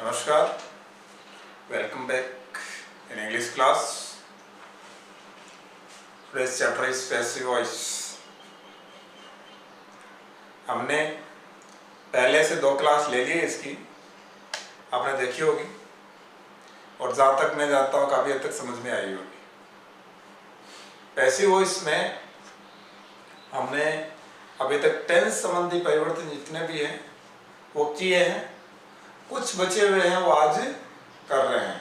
Namaskar, welcome back in English class. Today's chapter is passive voice. हमने पहले से 2 class ले ली है इसकी, आपने देखी होगी और जहाँ तक मैं जानता हूँ काफ़ी हद तक समझ में आई होगी। पैसिव वॉइस में हमने अभी तक टेंस संबंधी परिवर्तन जितने भी हैं वो किए हैं, कुछ बचे हुए हैं वो आज कर रहे हैं।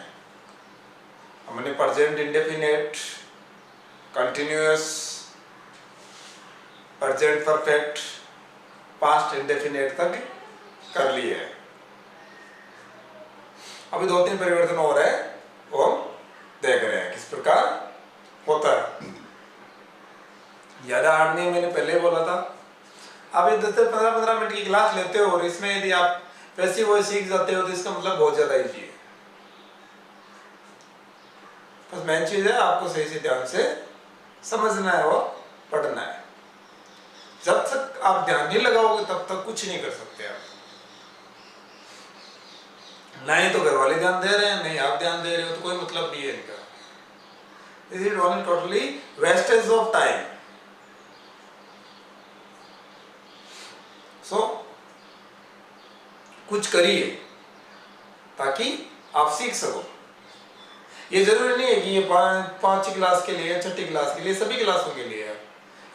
हमने present indefinite, continuous, present perfect, past indefinite तक कर लिए हैं। अभी 2-3 परिवर्तन हो रहे हैं वो देख रहे हैं किस प्रकार होता है। ज्यादा हार्ड नहीं, मैंने पहले बोला था। अभी 10-15 मिनट की क्लास लेते हो और इसमें यदि आप पैसिव वॉइस सीख जाते हो तो इसका मतलब बहुत ज्यादा इजी है। बस मेन चीज है आपको सही से ध्यान से समझना है और पढ़ना है। जब तक आप ध्यान नहीं लगाओगे तब तक कुछ नहीं कर सकते आप। ना ही तो घर वाले ध्यान दे रहे हैं, नहीं आप ध्यान दे रहे हो, तो कोई मतलब नहीं है इनका। This is only totally wastage of time. So कुछ करिए ताकि आप सीख सको। ये जरूरी नहीं है कि ये 5वीं क्लास के लिए, 6ठी क्लास के लिए, सभी क्लासों के लिए है।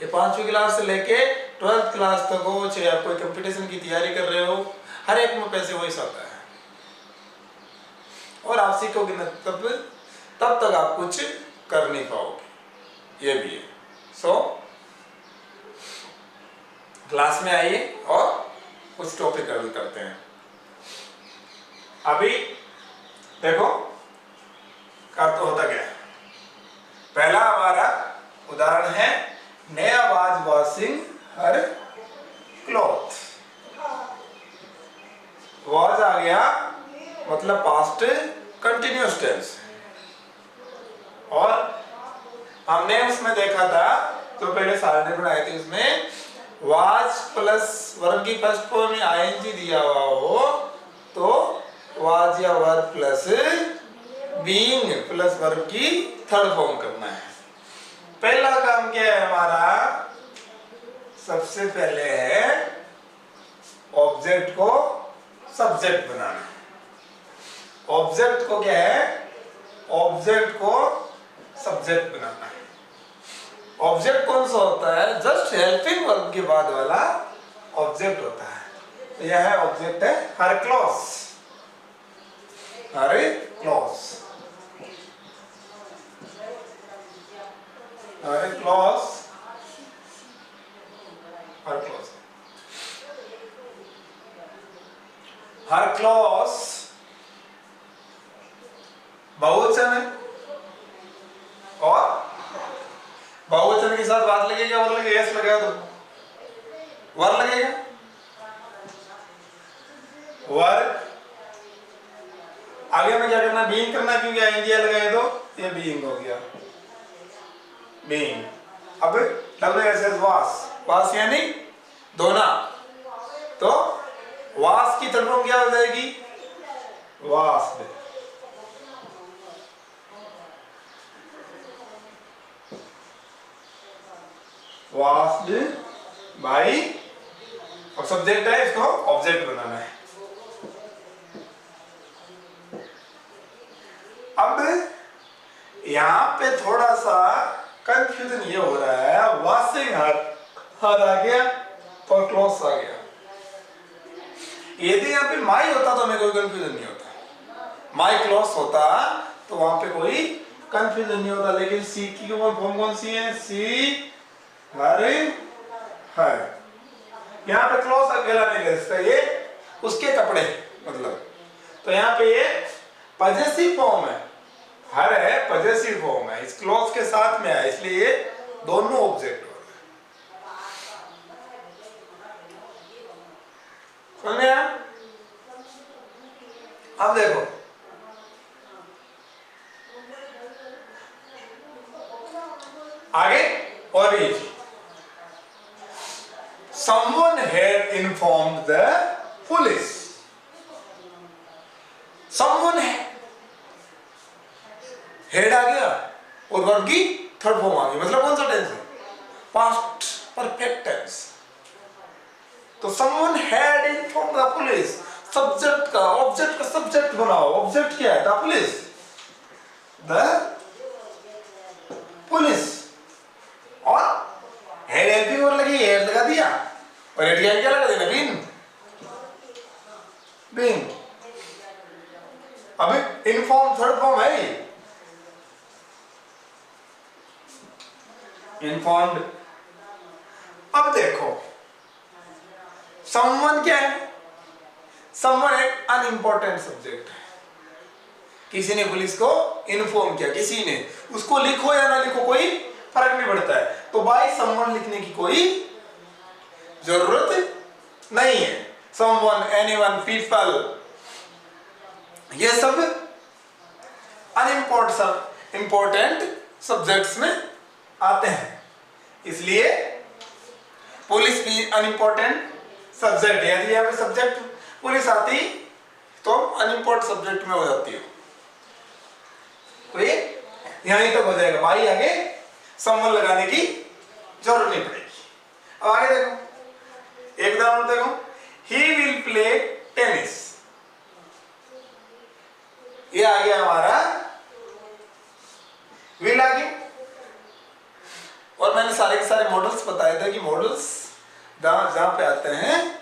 ये 5वीं क्लास से लेके 12th क्लास तक हो, चाहे आप कोई कंपटीशन की तैयारी कर रहे हो, हर एक में पैसिव वॉइस आता है। और आप सीखोगे ना तब तक आप कुछ कर नहीं पाओगे, ये भी है। सो क्लास में आइए और कुछ टॉपिक करते हैं। अभी देखो कर तो होता क्या है। पहला हमारा उदाहरण है नया was washing her cloth. Was आ गया मतलब पास्ट कंटिन्यूअस टेंस, और हमने उसमें देखा था तो पहले सारणी बनाए थे, उसमें वाज प्लस वर्ब की फर्स्ट फॉर्म में आईएनजी दिया हुआ हो तो वाज या verb plus being plus verb की थर्ड फॉर्म करना है। पहला काम क्या है हमारा, सबसे पहले है ऑब्जेक्ट को सब्जेक्ट बनाना। ऑब्जेक्ट को क्या है, ऑब्जेक्ट को सब्जेक्ट बनाना है। ऑब्जेक्ट कौन सा होता है, जस्ट हेल्पिंग वर्ब के बाद वाला ऑब्जेक्ट होता है। तो यह है ऑब्जेक्ट है हर क्लॉथ। हर क्लॉथ, हर क्लॉथ, हर क्लॉथ, हर क्लॉथ बहुवचन है और बहुवचन के साथ बात लगेगा, वर लगेगा, एस लगेगा तो वर लगेगा। वर आगे में क्या करना, बीइंग करना, क्योंकि आईएनजी लगाए तो ये बीइंग हो गया, बीइंग। अब WSS वास, वास यानी धोना, तो वास की थर्ड फॉर्म क्या हो जाएगी, वास्ड। वास्ड बाई, और सब्जेक्ट है, इसको ऑब्जेक्ट बनाना है। अब यहां पे थोड़ा सा कंफ्यूजन ये हो रहा है, वॉशिंग हर आ गया और क्लॉथ्स आ गया। यदि यहाँ पे माई होता तो हमें कोई कंफ्यूजन नहीं होता, माई क्लॉथ्स होता तो वहां पे कोई कंफ्यूजन नहीं होता। लेकिन सी की फॉर्म कौन सी है, सी हर हर। यहाँ पे क्लॉथ अकेला नहीं ले सकता, ये उसके कपड़े मतलब। तो यहाँ पे ये पजेसिव फॉर्म है, हर है पजेसिव फॉर्म है, इस क्लॉथ के साथ में है, इसलिए ये दोनों ऑब्जेक्ट हो रहे हैं। समझ में आया? अब देखो आगे और भी, someone had informed the police। Someone है, हेड आ गया और वर्ब की थर्ड फॉर्म आ गई, मतलब कौन सा टेंस है? Past perfect tense. तो someone had informed the police, subject का ऑब्जेक्ट का सब्जेक्ट बनाओ, ऑब्जेक्ट क्या है? द पुलिस, द पुलिस, और हेड हेल्पिंग वर्ब लगी, हेड लगा दिया, और हेड क्या लगा देना? Been, been. अब इन्फॉर्म थर्ड फॉर्म है, इन्फॉर्म्ड। अब देखो समवन क्या है? समवन एक अनइंपॉर्टेंट सब्जेक्ट है। किसी ने पुलिस को इन्फॉर्म किया, किसी ने, उसको लिखो या ना लिखो कोई फर्क नहीं पड़ता है, तो बाय समवन लिखने की कोई जरूरत नहीं है। समवन, एनीवन, पीपल, ये सब अनइंपॉर्टेंट सब्जेक्ट्स में आते हैं, इसलिए पुलिस भी अनइंपॉर्टेंट सब्जेक्ट है। यदि यहाँ पे सब्जेक्ट पुलिस आती तो अनइंपॉर्टेंट सब्जेक्ट में हो जाती है, तो ये यहीं तक हो जाएगा भाई, आगे समवन लगाने की जरूरत नहीं पड़ेगी। अब आगे देखो, एक उदाहरण देखो, ही विल प्ले टेनिस, ये आ गया हमारा विल आ गया, और मैंने सारे के सारे मॉडल्स बताए थे कि मॉडल्स जहां पे आते हैं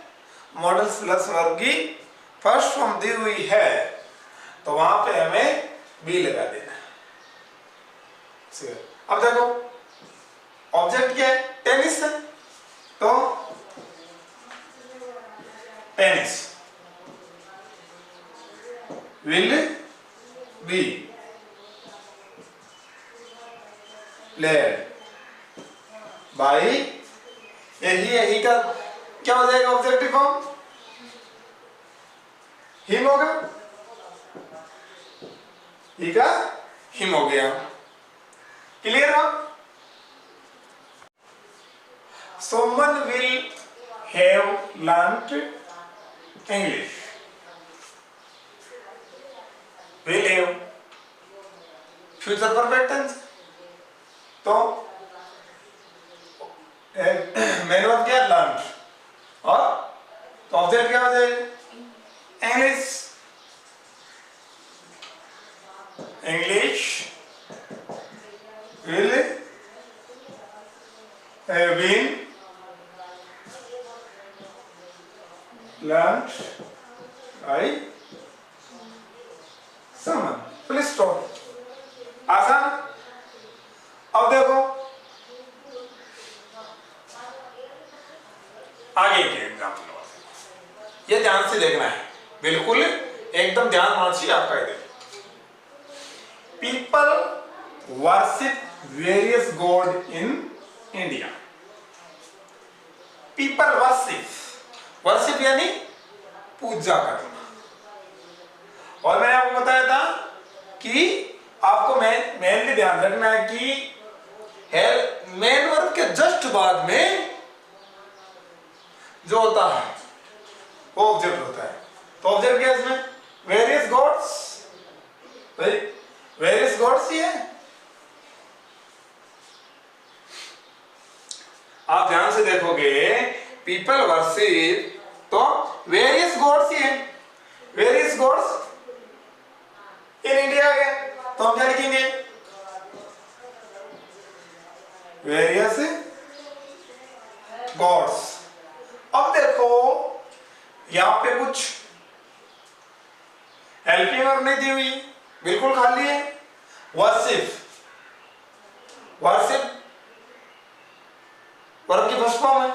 मॉडल्स प्लस वर्ब की फर्स्ट फॉर्म दी हुई है, तो वहां पे हमें बी लगा देना है। अब देखो ऑब्जेक्ट क्या है? टेनिस है, तो tennis will be played by, यही है, ही का क्या हो जाएगा ऑब्जेक्टिव फॉर्म? हिम होगा, ही का हिम हो गया। क्लियर हो? Someone will have learnt English. Will have future perfect tense, तो मेन वर्ब क्या? लर्न, और तो ऑब्जेक्ट क्या हो जाएगा? English, English will have been learned by someone. Full stop, आसान। अब देखो आगे के एग्जाम्पल, ये ध्यान से देखना है, बिल्कुल एकदम ध्यान होना चाहिए आपका। इधर people worship various God in India. People worship, worship यानी पूजा करना, और मैंने आपको बताया था कि आपको मेनली ध्यान रखना है कि मेन वर्ब के जस्ट बाद में जो होता है वो ऑब्जेक्ट होता है। तो ऑब्जेक्ट क्या है इसमें? वेरियस गॉड्स, वेरियस गॉड्स ही है। आप ध्यान से देखोगे, पीपल वर्शिप तो वेरियस गॉड्स ही है, वेरियस गॉड्स इन इंडिया के, तो हम क्या लिखेंगे? Various gods. अब देखो यहां पे कुछ हेल्पिंग वर्ब नहीं दी हुई, बिल्कुल खाली है। वर्शिप, वर्शिप वर्ब की फर्स्ट फॉर्म है,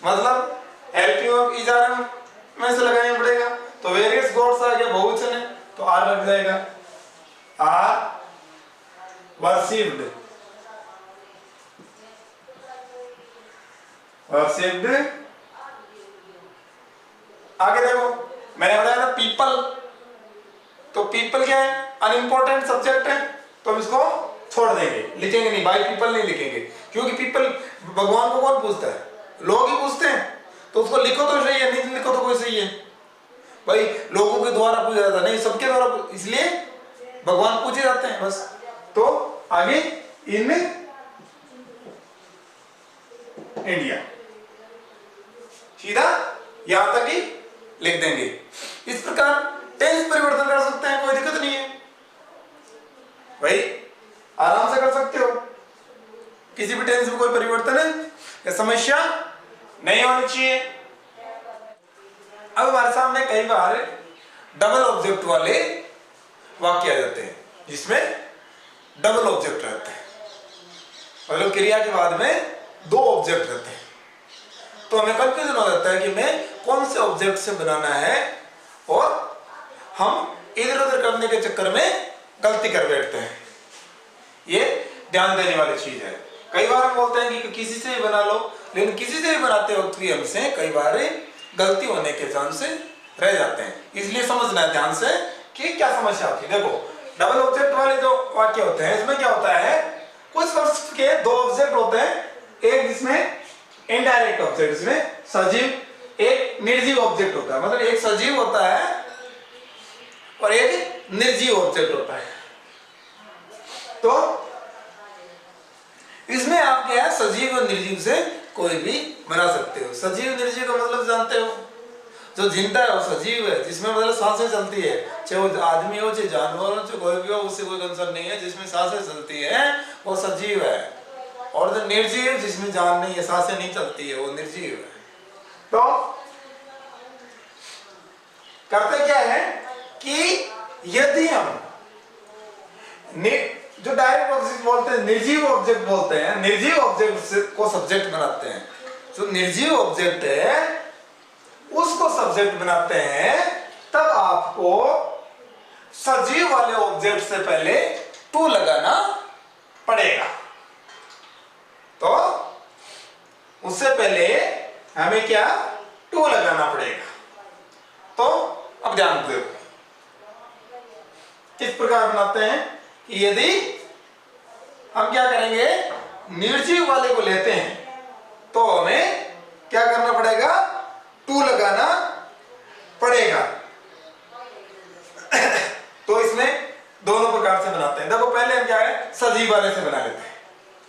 मतलब हेल्पिंग वर्ब इजारा में से लगाना पड़ेगा, तो वेरियस गॉड्स आ गया, बहुवचन है, तो आर लग जाएगा, आर वर्शिप्ड, वर्शिप्ड। आगे देखो मैंने बताया था पीपल, तो पीपल क्या है? अनइंपॉर्टेंट सब्जेक्ट है, तो हम इसको छोड़ देंगे, लिखेंगे नहीं, बाय पीपल नहीं लिखेंगे, क्योंकि पीपल भगवान को कौन पूछता है? लोग ही पूछते हैं, तो उसको लिखो तो सही है, नहीं लिखो तो कोई सही है। भाई लोगों के द्वारा पूजा जाता नहीं, सबके द्वारा, इसलिए भगवान पूजे जाते हैं बस। तो आगे इनमें इंडिया सीधा यहां तक ही लिख देंगे। इस प्रकार टेंस परिवर्तन कर सकते हैं, कोई दिक्कत नहीं है भाई, आराम से कर सकते हो। किसी भी टेंस में कोई परिवर्तन है या समस्या नहीं होनी चाहिए। अब हमारे सामने कई बार डबल ऑब्जेक्ट वाले वाक्य आ जाते हैं जिसमें डबल ऑब्जेक्ट रहते हैं, मतलब क्रिया के बाद में दो ऑब्जेक्ट रहते हैं। तो हमें कंफ्यूजन हो जाता है कि मैं कौन से ऑब्जेक्ट से बनाना है, और हम इधर उधर करने के चक्कर में गलती कर बैठते हैं। ये ध्यान देने वाली चीज है। कई बार हम बोलते हैं कि किसी से भी बना लो, लेकिन किसी से भी बनाते वक्त भी हमसे कई बार गलती होने के चांस रह जाते हैं। इसलिए समझना है ध्यान से कि क्या समस्या होती है। देखो डबल ऑब्जेक्ट वाले जो वाक्य होते हैं इसमें क्या होता है, कुछ वर्ड्स के दो ऑब्जेक्ट होते हैं, एक जिसमें इनडायरेक्ट ऑब्जेक्ट, इसमें सजीव, एक निर्जीव ऑब्जेक्ट होता है, मतलब एक सजीव होता है और एक निर्जीव ऑब्जेक्ट होता है। तो इसमें आप क्या है, सजीव और निर्जीव से कोई भी बना सकते हो। सजीव निर्जीव का मतलब जानते हो, जो जिंदा है वो सजीव है, जिसमें मतलब सांसें चलती है, चाहे वो आदमी हो चाहे जानवर हो चाहे कोई भी हो, उससे कोई कंसर्न नहीं है। जिसमें सांसें चलती है वो सजीव है, और जो निर्जीव जिसमें जान नहीं है, सांसें नहीं चलती है, वो निर्जीव है। तो करते क्या है कि यदि हम जो डायरेक्ट ऑब्जेक्ट बोलते हैं, निर्जीव ऑब्जेक्ट बोलते हैं, निर्जीव ऑब्जेक्ट को सब्जेक्ट बनाते हैं, जो निर्जीव ऑब्जेक्ट है उसको सब्जेक्ट बनाते हैं, तब आपको सजीव वाले ऑब्जेक्ट से पहले टू लगाना पड़ेगा। तो उससे पहले हमें क्या, टू लगाना पड़ेगा। तो अब ध्यान दो, किस प्रकार बनाते हैं कि यदि हम क्या करेंगे, निर्जीव वाले को लेते हैं तो हमें क्या करना पड़ेगा, टू लगाना पड़ेगा। तो इसमें दोनों प्रकार से बनाते हैं। देखो पहले हम क्या है, सजीव वाले से बना लेते हैं।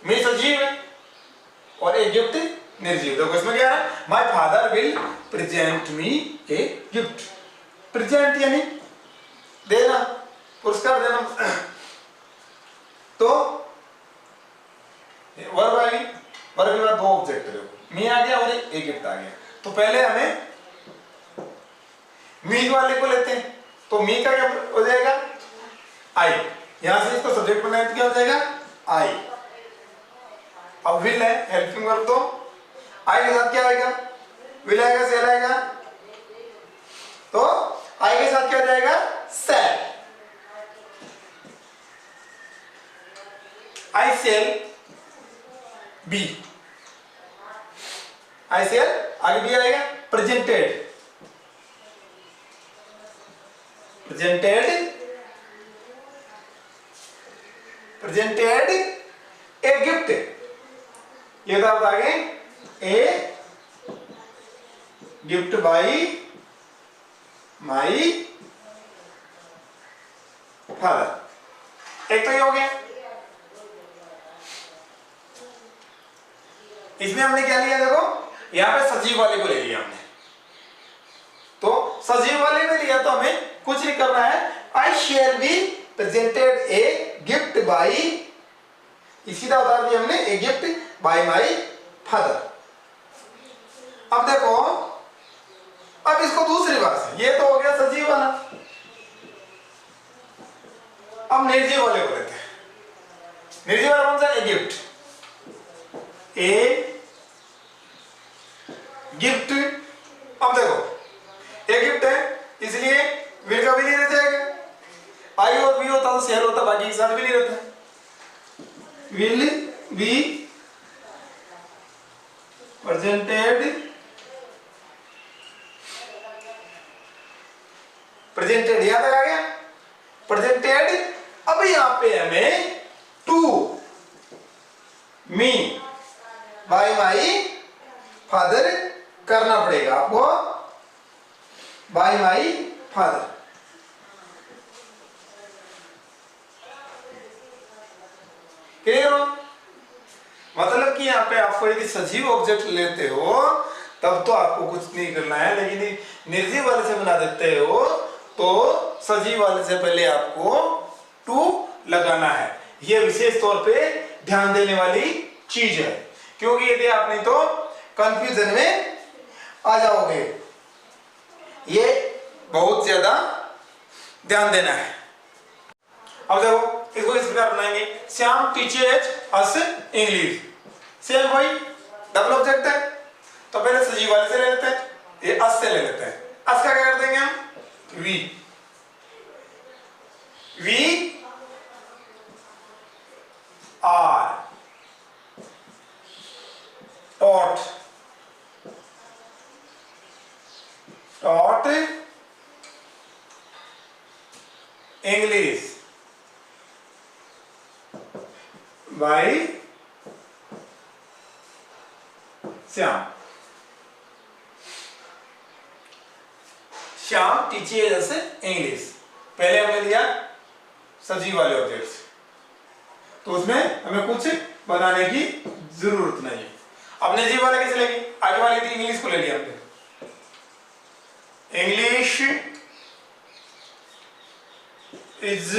मैं सजीव है और एक गिफ्ट निर्जीव। देखो इसमें क्या है, my father will present me a gift. Present यानी देना, पुरस्कार देना। तो वर्ब आ गई, वर्ब के बाद दो ऑब्जेक्ट है, मी आ गया और एक गिफ्ट आ गया। तो पहले हमें मी वाले को लेते हैं, तो मी का क्या हो जाएगा, आई। यहां से इसको सब्जेक्ट बनाए तो क्या हो जाएगा, आई। अब विल है हेल्पिंग वर्ब, तो आई के साथ क्या आएगा, विल आएगा, सेल आएगा। तो आई के साथ क्या हो जाएगा, सेल। आई सेल बी, आई सेल आगे भी आएगा, presented, presented, presented a gift. ये था आगे, a gift by my father. एक तो ये हो गया। इसमें हमने क्या लिया, देखो यहां पे सजीव वाले को ले लिया हमने। तो सजीव वाले में लिया तो हमें कुछ नहीं करना है, I shall be presented a gift by, सीधा उतार दिया हमने, a gift by my father. अब देखो, अब इसको दूसरी बार से, ये तो हो गया सजीव वाला। अब निर्जीव वाले को लेते हैं। निर्जीव वाला कौन सा, ए गिफ्ट, ए गिफ्ट। अब देखो ए गिफ्ट है, इसलिए विल का भी नहीं रह जाएगा। आई और बी होता तो सेल होता, बाकी के साथ भी नहीं रहता। विल बी प्रेजेंटेड, प्रेजेंटेड यहां तक आ गया, प्रेजेंटेड। अब यहां पे हमें to me by my father करना पड़ेगा आपको, बाय माई फादर। क्लियर हो? मतलब कि यहाँ पे आपको यदि सजीव ऑब्जेक्ट लेते हो तब तो आपको कुछ नहीं करना है, लेकिन निर्जीव वाले से बना देते हो तो सजीव वाले से पहले आपको टू लगाना है। यह विशेष तौर पे ध्यान देने वाली चीज है, क्योंकि यदि आप नहीं तो कंफ्यूजन में आ जाओगे। ये बहुत ज्यादा ध्यान देना है। अब देखो इसको इस प्रकार बनाएंगे, Shyam teaches us English. Same वही डबल ऑब्जेक्ट है तो पहले सजीव वाले से ले लेते हैं, ये अस से ले लेते हैं। अस का क्या कर देंगे हम? We. We are taught taught English by Shyam. Shyam teaches us English. पहले हमने लिया सजीव वाले ऑब्जेक्ट्स, तो उसमें हमें कुछ बनाने की जरूरत नहीं है। अब निर्जीव वाले कैसे लेंगे? आगे वाली थी इंग्लिश को ले लिया हमने। English is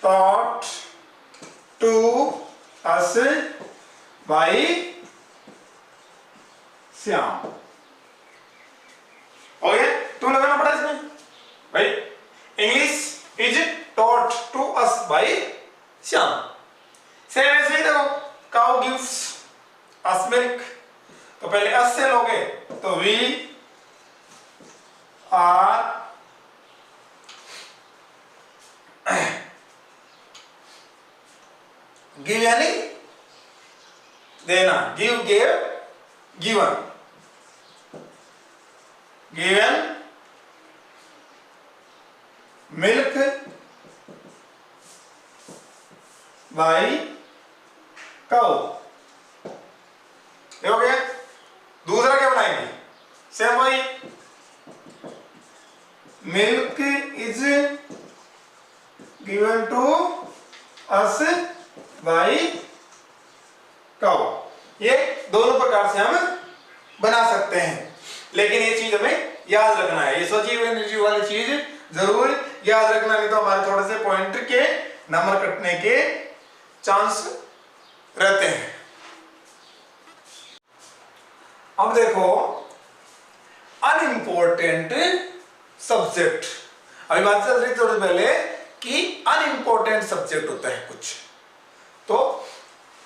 taught to us by Shyam. Okay, to लगाना पड़ा इसमें भाई। English is taught to us by Shyam. Same ऐसे ही देखो, काउ गिव्स अस मिल्क, तो पहले अस से लोगे तो वी आर गिव यानी देना, give gave given, given milk by cow. हो गया। दूसरा क्या बनाएंगे? सेम वही, milk is given to us by cow. ये दोनों प्रकार से हम बना सकते हैं, लेकिन ये चीज हमें याद रखना है। ये सजीव निर्जीव वाली चीज जरूर याद रखना, नहीं तो हमारे थोड़े से पॉइंट के नंबर कटने के चांस रहते हैं। अब देखो अनइम्पोर्टेंट सब्जेक्ट। अभी बात चल रही थोड़ी पहले कि अनइम्पोर्टेंट सब्जेक्ट होता है कुछ, तो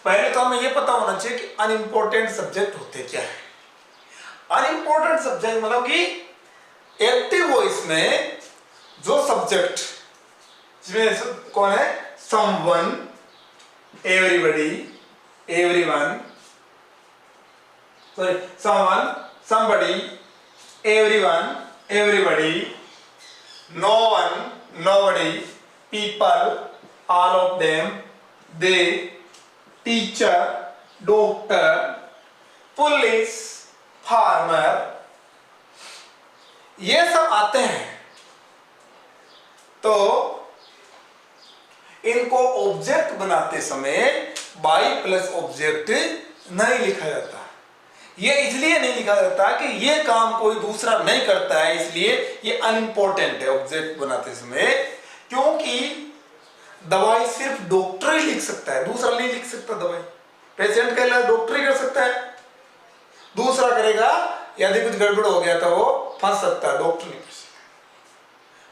पहले तो हमें यह पता होना चाहिए कि अनइम्पोर्टेंट सब्जेक्ट होते क्या है। अनइम्पोर्टेंट सब्जेक्ट मतलब कि एक्टिव वॉइस में जो सब्जेक्ट जिसमें कौन है? Someone, everybody, everyone, sorry someone, somebody, everyone, everybody, no one, nobody, people, all of them, they, teacher, doctor, police, farmer, ये सब आते हैं। तो इनको ऑब्जेक्ट बनाते समय बाई प्लस ऑब्जेक्ट नहीं लिखा जाता। ये इसलिए नहीं लिखा जाता कि ये काम कोई दूसरा नहीं करता है, इसलिए ये अनइम्पोर्टेंट है ऑब्जेक्ट बनाते समय। क्योंकि दवाई सिर्फ डॉक्टर ही लिख सकता है, दूसरा नहीं लिख सकता। दवाई पेशेंट का इलाज डॉक्टर ही कर सकता है, दूसरा करेगा यदि कुछ गड़बड़ हो गया तो वो फंस सकता है, डॉक्टर नहीं कर सकता।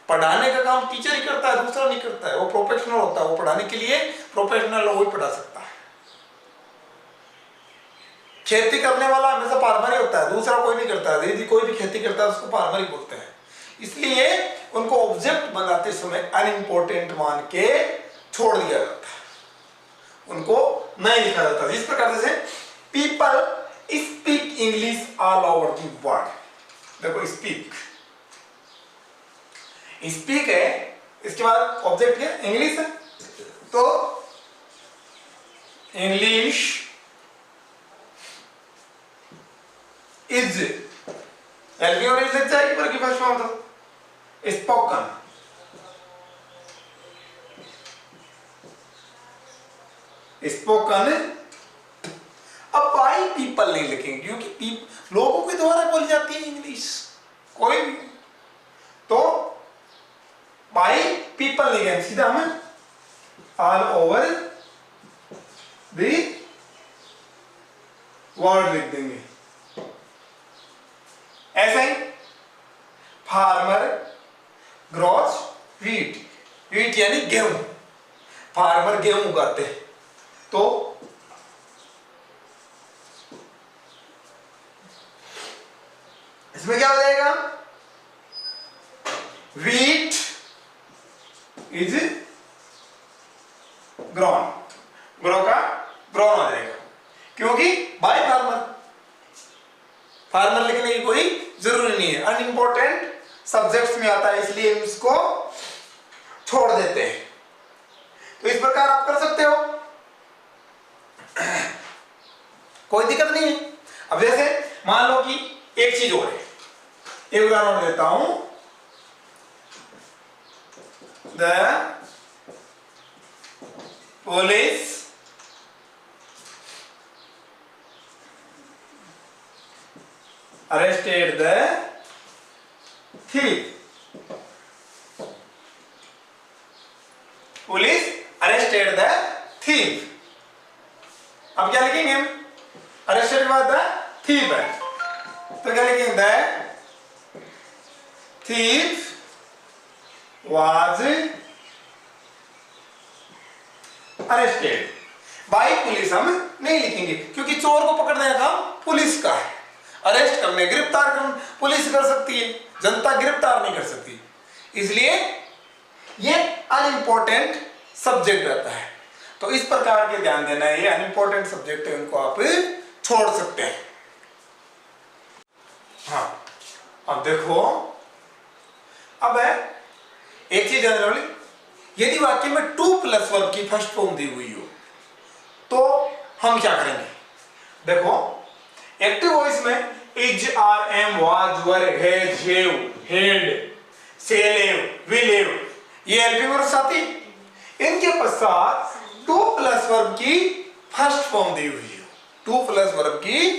पढ़ाने का काम टीचर ही करता है, दूसरा नहीं करता है। वो प्रोफेशनल होता है, वो पढ़ाने के लिए प्रोफेशनल वो ही पढ़ा सकता है। खेती करने वाला हमेशा फार्मर ही होता है, दूसरा कोई नहीं करता है। यदि कोई भी खेती करता है उसको फार्मर ही बोलते हैं। इसलिए उनको ऑब्जेक्ट बनाते समय अनइम्पोर्टेंट मान के छोड़ दिया जाता है, उनको नहीं लिखा जाता। जिस प्रकार से people speak English all over the world. देखो स्पीक, स्पीक है, इसके बाद ऑब्जेक्ट क्या? इंग्लिश है, तो इंग्लिश इज हेल्पिंग और लग जाएगी पर की फर्स्ट फॉर्म तो स्पोकन। स्पोकन। अब बाई पीपल नहीं लिखेंगे क्योंकि लोगों के द्वारा बोली जाती है इंग्लिश, कोई भी तो बाई पीपल लिखेंगे, सीधा हम ऑल ओवर द वर्ल्ड लिख देंगे। ऐसा ही फार्मर ग्रोज व्हीट, व्हीट यानी गेहूं, फार्मर गेहूं उगाते हैं तो इसमें क्या हो जाएगा, व्हीट इज ग्रोन, ग्रो का ग्रोन हो जाएगा क्योंकि बाय फार्मर, फार्मर लिखने की कोई जरूरी नहीं है, अनइंपॉर्टेंट सब्जेक्ट्स में आता है इसलिए इसको छोड़ देते हैं। तो इस प्रकार आप कर सकते हो, कोई दिक्कत नहीं है। अब जैसे मान लो कि एक चीज और है, एक उदाहरण देता हूं, the police arrested the thief, police arrested the thief। अब क्या लिखेंगे हम, अरेस्टेड के बाद thief है तो क्या लिखेंगे, the thief was arrested by police हम नहीं लिखेंगे क्योंकि चोर को पकड़ने का काम पुलिस का है, अरेस्ट करने गिरफ्तार करने पुलिस कर सकती है, जनता गिरफ्तार नहीं कर सकती, इसलिए ये अनइंपॉर्टेंट सब्जेक्ट रहता है। तो इस प्रकार के ध्यान देना है, ये अनइंपॉर्टेंट सब्जेक्ट है, उनको आप छोड़ सकते हैं। हाँ अब देखो, अब है एक चीज जानने वाली, यदि वाक्य में टू प्लस वर्ब की फर्स्ट फॉर्म दी हुई हो तो हम क्या करेंगे, देखो एक्टिव वॉइस में is are am was were has have had shall have will have ये हेल्पिंग वर्ब साथी, इनके पश्चात टू प्लस वर्ब की फर्स्ट फॉर्म दी हुई हो, टू प्लस वर्ब की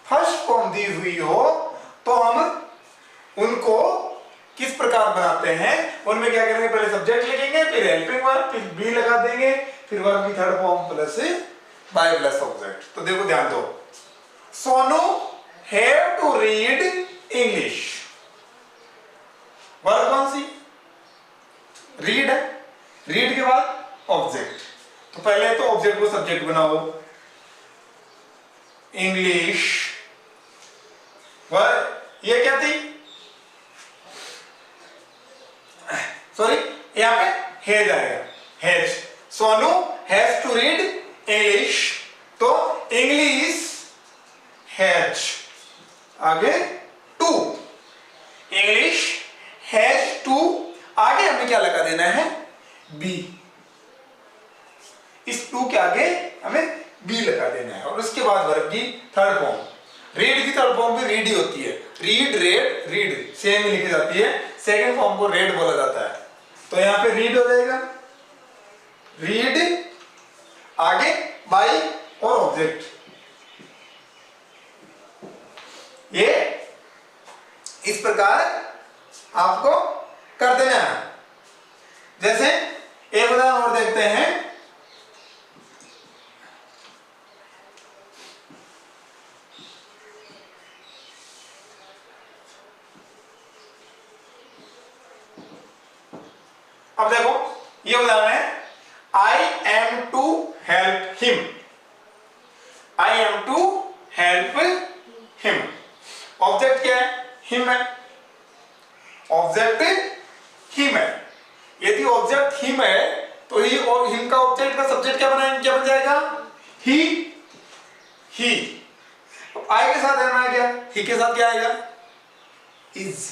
फर्स्ट फॉर्म दी हुई हो तो हम उनको किस प्रकार बनाते हैं, उनमें क्या करेंगे, पहले सब्जेक्ट लिखेंगे, फिर हेल्पिंग वर्ब, फिर बी लगा देंगे, फिर वर्ब की third form plus by plus object. तो देखो ध्यान दो, Sonu have to read English, verb कौन सी, रीड है, रीड के बाद ऑब्जेक्ट, तो पहले तो ऑब्जेक्ट को सब्जेक्ट बनाओ, इंग्लिश, वर्ब ये क्या थी, सॉरी यहां पे हैज आएगा, has, Sonu has to read English, तो इंग्लिश हैज, आगे टू, इंग्लिश हैज टू, आगे हमें क्या लगा देना है, बी, इस टू के आगे हमें बी लगा देना है, और उसके बाद वर्ब की थर्ड फॉर्म, रीड की थर्ड फॉर्म भी रीड ही होती है, रीड रेड रीड सेम ही लिखी जाती है, सेकंड फॉर्म को रेड बोला जाता है, तो यहां पे रीड हो जाएगा, रीड आगे बाई और ऑब्जेक्ट, ये इस प्रकार आपको कर देना है। जैसे एक उदाहरण और देखते हैं, अब देखो ये उदाहरण है, I am to help him, I am to help him, object क्या है, हिम है, ऑब्जेक्ट हिम है, यदि ऑब्जेक्ट हिम है तो ही और हिम का ऑब्जेक्ट का सब्जेक्ट क्या बनाएंगे, क्या बन जाएगा, ही, ही, आई के साथ है क्या, ही के साथ क्या आएगा, इज,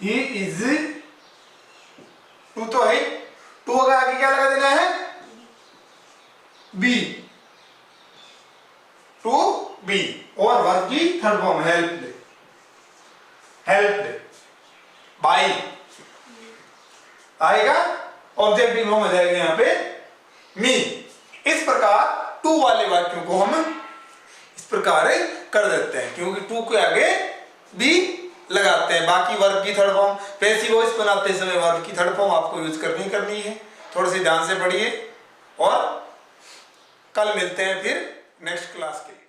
ही इज टू, तो है टू का आगे क्या लगा देना है, बी, टू बी, और वर्ब की third form help, helped bye आएगा, ऑब्जेक्ट भी हो जाएगा यहाँ पे मी। इस प्रकार टू वाले वाक्यों को हम इस प्रकार कर देते हैं, क्योंकि टू के आगे भी लगाते हैं। बाकी वर्ब की थर्ड फॉर्म, पैसिव वॉइस बनाते समय वर्ब की थर्ड फॉर्म आपको यूज करनी है। थोड़े से ध्यान से पढ़िए और कल मिलते हैं फिर नेक्स्ट क्लास के लिए।